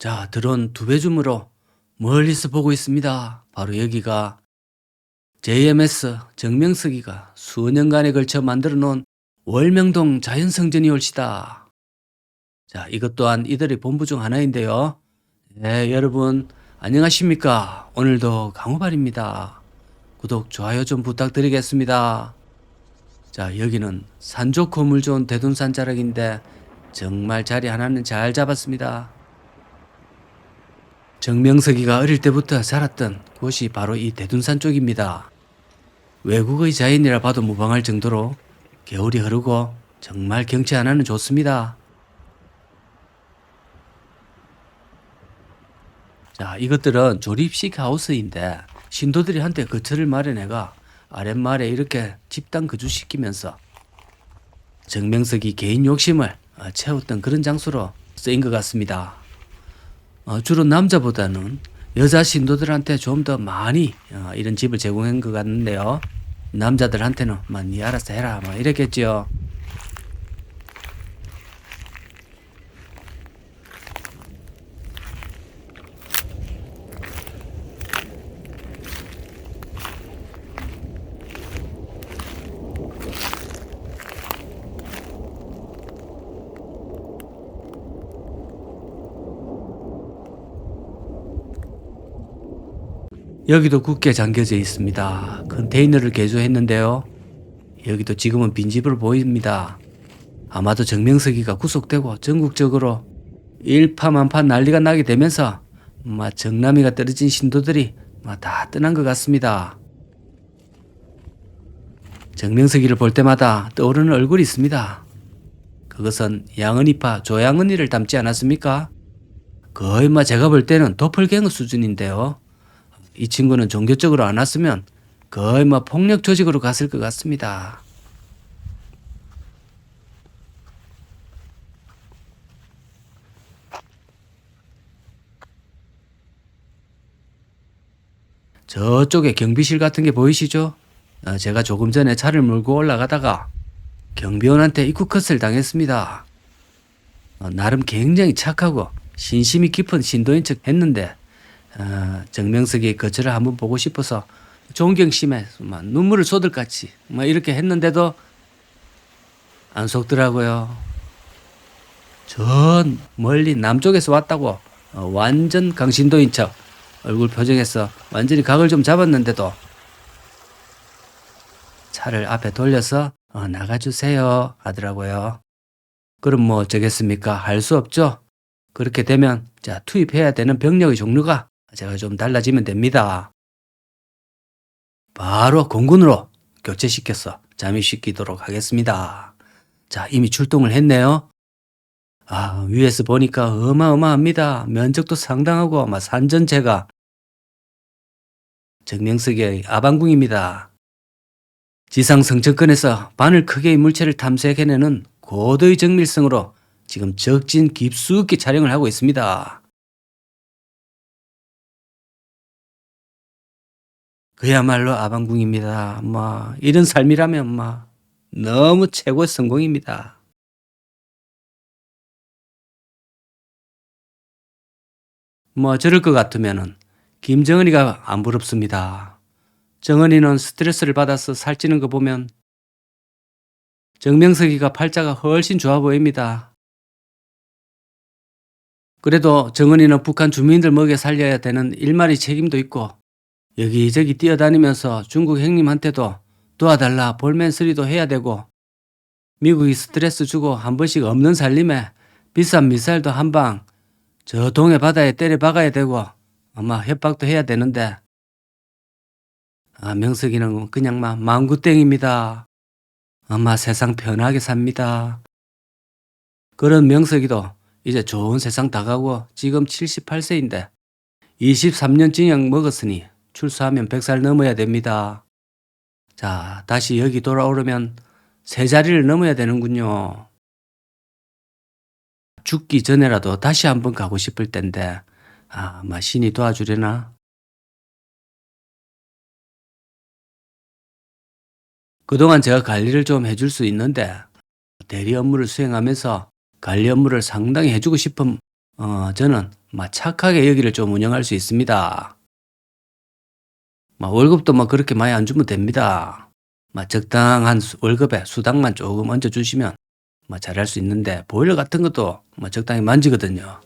자, 드론 두 배 줌으로 멀리서 보고 있습니다. 바로 여기가 JMS 정명석이가 수년간에 걸쳐 만들어 놓은 월명동 자연성전이 올시다. 자, 이것 또한 이들의 본부 중 하나인데요. 네, 여러분 안녕하십니까? 오늘도 강호발입니다. 구독, 좋아요 좀 부탁드리겠습니다. 자, 여기는 산 좋고 물 좋은 대둔산 자락인데 정말 자리 하나는 잘 잡았습니다. 정명석이가 어릴 때부터 살았던 곳이 바로 이 대둔산 쪽입니다. 외국의 자연이라 봐도 무방할 정도로 겨울이 흐르고 정말 경치 하나는 좋습니다. 자, 이것들은 조립식 하우스인데 신도들이 한때 거처를 마련해가 아랫마을에 이렇게 집단 거주시키면서 정명석이 개인 욕심을 채웠던 그런 장소로 쓰인 것 같습니다. 주로 남자보다는 여자 신도들한테 좀 더 많이 이런 집을 제공한 것 같는데요. 남자들한테는 니 알아서 해라 이랬겠죠. 여기도 굳게 잠겨져 있습니다. 컨테이너를 개조했는데요. 여기도 지금은 빈집으로 보입니다. 아마도 정명석이가 구속되고 전국적으로 일파만파 난리가 나게 되면서 정남이가 떨어진 신도들이 다 떠난 것 같습니다. 정명석이를 볼 때마다 떠오르는 얼굴이 있습니다. 그것은 양은이파 조양은이를 닮지 않았습니까? 거의 제가 볼 때는 도플갱어 수준인데요. 이 친구는 종교적으로 안 왔으면 거의 폭력 조직으로 갔을 것 같습니다. 저쪽에 경비실 같은 게 보이시죠? 제가 조금 전에 차를 몰고 올라가다가 경비원한테 입구컷을 당했습니다. 나름 굉장히 착하고 신심이 깊은 신도인 척 했는데 정명석이 거처를 한번 보고 싶어서 존경심에 눈물을 쏟을같이 이렇게 했는데도 안 속더라고요. 전 멀리 남쪽에서 왔다고 완전 강신도인 척 얼굴 표정에서 완전히 각을 좀 잡았는데도 차를 앞에 돌려서 나가주세요 하더라고요. 그럼 어쩌겠습니까? 할 수 없죠. 그렇게 되면 투입해야 되는 병력의 종류가 제가 좀 달라지면 됩니다. 바로 공군으로 교체시켜서 잠입시키도록 하겠습니다. 자, 이미 출동을 했네요. 위에서 보니까 어마어마합니다. 면적도 상당하고 산 전체가 정명석의 아방궁입니다. 지상 성층권에서 바늘 크기의 물체를 탐색해내는 고도의 정밀성으로 지금 적진 깊숙이 촬영을 하고 있습니다. 그야말로 아방궁입니다. 이런 삶이라면 너무 최고의 성공입니다. 저럴 것 같으면은 김정은이가 안 부럽습니다. 정은이는 스트레스를 받아서 살찌는 거 보면 정명석이가 팔자가 훨씬 좋아 보입니다. 그래도 정은이는 북한 주민들 먹여 살려야 되는 일말의 책임도 있고 여기저기 뛰어다니면서 중국 형님한테도 도와달라 볼멘스리도 해야 되고 미국이 스트레스 주고 한 번씩 없는 살림에 비싼 미사일도 한 방 저 동해 바다에 때려 박아야 되고 협박도 해야 되는데 명석이는 그냥 망구땡입니다. 세상 편하게 삽니다. 그런 명석이도 이제 좋은 세상 다 가고 지금 78세인데 23년 징역 먹었으니 출소하면 100살 넘어야 됩니다. 자, 다시 여기 돌아오려면 세 자리를 넘어야 되는군요. 죽기 전에라도 다시 한번 가고 싶을 텐데 신이 도와주려나? 그동안 제가 관리를 좀 해줄 수 있는데 대리 업무를 수행하면서 관리 업무를 상당히 해주고 싶은 저는 착하게 여기를 좀 운영할 수 있습니다. 월급도 그렇게 많이 안 주면 됩니다. 적당한 월급에 수당만 조금 얹어주시면 잘할 수 있는데 보일러 같은 것도 적당히 만지거든요.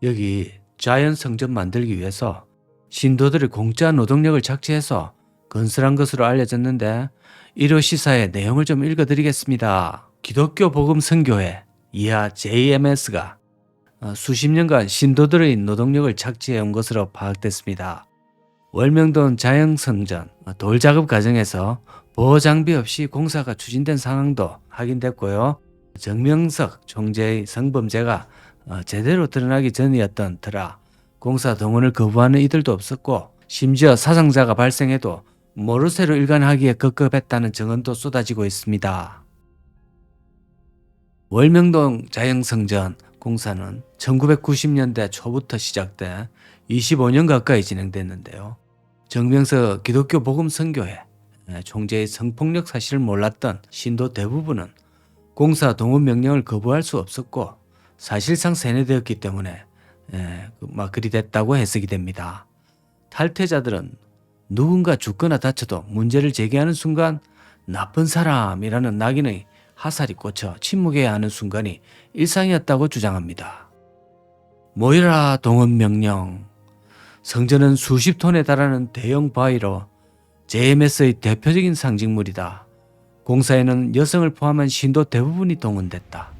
여기 자연 성전 만들기 위해서 신도들이 공짜 노동력을 착취해서 건설한 것으로 알려졌는데, 1호 시사의 내용을 좀 읽어드리겠습니다. 기독교 복음 선교회 이하 JMS가 수십 년간 신도들의 노동력을 착취해온 것으로 파악됐습니다. 월명동 자연성전 돌 작업 과정에서 보호 장비 없이 공사가 추진된 상황도 확인됐고요. 정명석 총재의 성범죄가 제대로 드러나기 전이었던 터라 공사 동원을 거부하는 이들도 없었고, 심지어 사상자가 발생해도 모르쇠로 일관하기에 급급했다는 증언도 쏟아지고 있습니다. 월명동 자연성전 공사는 1990년대 초부터 시작돼 25년 가까이 진행됐는데요. 정명석 기독교 복음 선교회 총재의 성폭력 사실을 몰랐던 신도 대부분은 공사 동원 명령을 거부할 수 없었고, 사실상 세뇌되었기 때문에 그리 됐다고 해석이 됩니다. 탈퇴자들은 누군가 죽거나 다쳐도 문제를 제기하는 순간 나쁜 사람이라는 낙인의 화살이 꽂혀 침묵해야 하는 순간이 일상이었다고 주장합니다. 모이라 동원 명령. 성전은 수십 톤에 달하는 대형 바위로 JMS의 대표적인 상징물이다. 공사에는 여성을 포함한 신도 대부분이 동원됐다.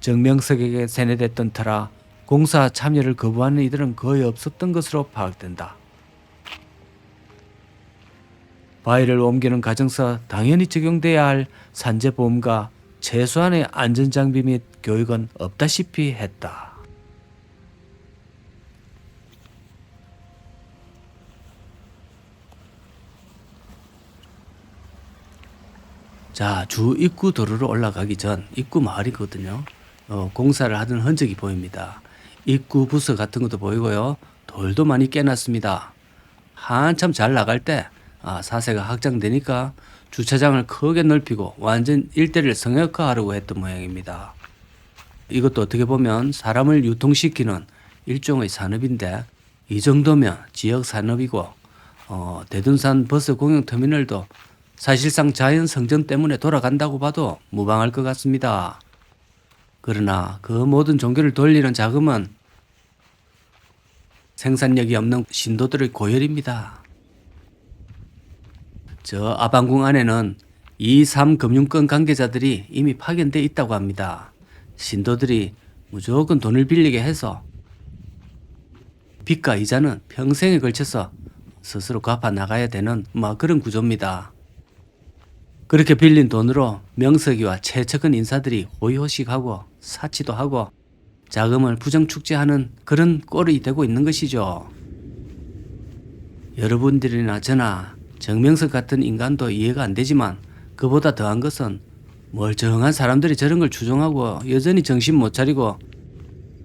정명석에게 세뇌됐던 터라 공사 참여를 거부하는 이들은 거의 없었던 것으로 파악된다. 바위를 옮기는 과정에서 당연히 적용돼야 할 산재보험과 최소한의 안전장비 및 교육은 없다시피 했다. 자, 주 입구 도로로 올라가기 전 입구 마을이거든요. 공사를 하던 흔적이 보입니다. 입구 부서 같은 것도 보이고요. 돌도 많이 깨놨습니다. 한참 잘 나갈 때 사세가 확장되니까 주차장을 크게 넓히고 완전 일대를 성역화하려고 했던 모양입니다. 이것도 어떻게 보면 사람을 유통시키는 일종의 산업인데, 이 정도면 지역 산업이고 대둔산 버스 공영터미널도 사실상 자연 성전 때문에 돌아간다고 봐도 무방할 것 같습니다. 그러나 그 모든 종교를 돌리는 자금은 생산력이 없는 신도들의 고열입니다. 저 아방궁 안에는 2, 3 금융권 관계자들이 이미 파견돼 있다고 합니다. 신도들이 무조건 돈을 빌리게 해서 빚과 이자는 평생에 걸쳐서 스스로 갚아 나가야 되는 그런 구조입니다. 그렇게 빌린 돈으로 명석이와 최측근 인사들이 호의호식하고 사치도 하고 자금을 부정축제하는 그런 꼴이 되고 있는 것이죠. 여러분들이나 저나 정명석 같은 인간도 이해가 안 되지만, 그보다 더한 것은 멀쩡한 사람들이 저런 걸 추종하고 여전히 정신 못 차리고,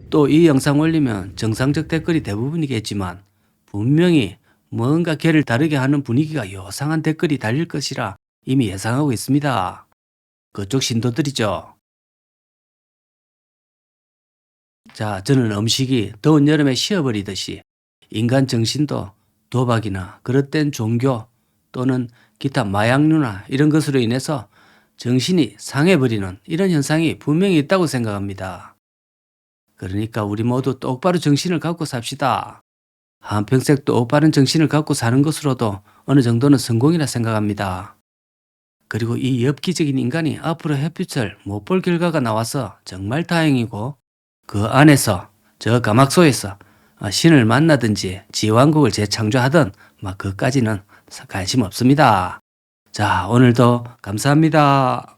또 이 영상 올리면 정상적 댓글이 대부분이겠지만 분명히 뭔가 걔를 다르게 하는 분위기가 요상한 댓글이 달릴 것이라 이미 예상하고 있습니다. 그쪽 신도들이죠. 자, 저는 음식이 더운 여름에 식어버리듯이 인간 정신도 도박이나 그릇된 종교 또는 기타 마약류나 이런 것으로 인해서 정신이 상해버리는 이런 현상이 분명히 있다고 생각합니다. 그러니까 우리 모두 똑바로 정신을 갖고 삽시다. 한평생 똑바른 정신을 갖고 사는 것으로도 어느 정도는 성공이라 생각합니다. 그리고 이 엽기적인 인간이 앞으로 햇빛을 못 볼 결과가 나와서 정말 다행이고, 그 안에서 저 가막소에서 신을 만나든지 지왕국을 재창조하든 그까지는 관심 없습니다. 자, 오늘도 감사합니다.